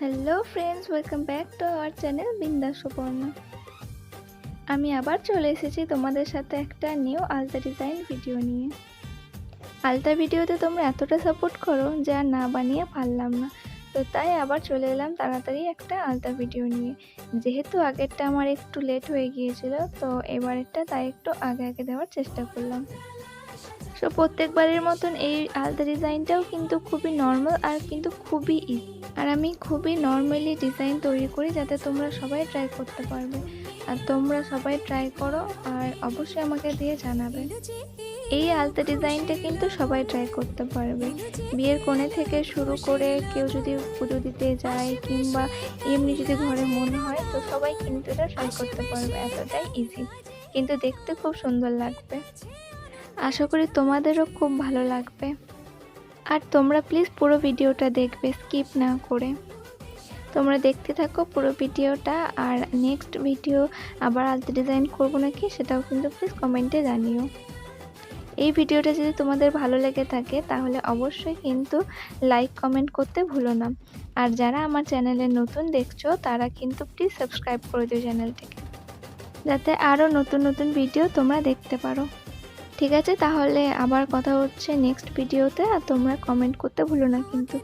Hello friends, welcome back to our channel বিন্দাস সুপর্ণা। আমি আবার চলে এসেছি তোমাদের সাথে একটা নিউ আলতা ডিজাইন ভিডিও নিয়ে। আলতা ভিডিওতে তোমরা এতটা সাপোর্ট করো যে আর না বানিয়ে পারলাম না, তো তাই আবার চলে এলাম তাড়াতাড়ি একটা আলতা ভিডিও নিয়ে। যেহেতু আগেরটা আমার একটু লেট হয়ে গিয়েছিল, তো এবারেরটা তাই একটু আগে আগে দেওয়ার চেষ্টা করলাম। সো প্রত্যেকবারের মতন এই আলতা ডিজাইনটাও কিন্তু খুবই নর্মাল আর কিন্তু খুবই ইজি। আর আমি খুবই নর্মালি ডিজাইন তৈরি করি যাতে তোমরা সবাই ট্রাই করতে পারবে। আর তোমরা সবাই ট্রাই করো আর অবশ্যই আমাকে দিয়ে জানাবে। এই আলতা ডিজাইনটা কিন্তু সবাই ট্রাই করতে পারবে। বিয়ের কোণে থেকে শুরু করে কেউ যদি পুজো দিতে যায় কিংবা এমনি যদি ঘরে মন হয়, তো সবাই কিন্তু এটা ট্রাই করতে পারবে। এতটাই ইজি, কিন্তু দেখতে খুব সুন্দর লাগবে। আশা করি তোমাদেরও খুব ভালো লাগবে। আর তোমরা প্লিজ পুরো ভিডিওটা দেখবে, স্কিপ না করে। তোমরা দেখতে থাকো পুরো ভিডিওটা। আর নেক্সট ভিডিও আবার আলতা ডিজাইন করবো নাকি সেটাও কিন্তু প্লিজ কমেন্টে জানিও। এই ভিডিওটা যদি তোমাদের ভালো লেগে থাকে তাহলে অবশ্যই কিন্তু লাইক কমেন্ট করতে ভুলো না। আর যারা আমার চ্যানেলে নতুন দেখছো তারা কিন্তু প্লিজ সাবস্ক্রাইব করে দিও চ্যানেলটিকে, যাতে আরও নতুন নতুন ভিডিও তোমরা দেখতে পারো। ঠিক আছে, তাহলে আবার কথা হচ্ছে নেক্সট ভিডিওতে। আর তোমরা কমেন্ট করতে ভুলো না কিন্তু।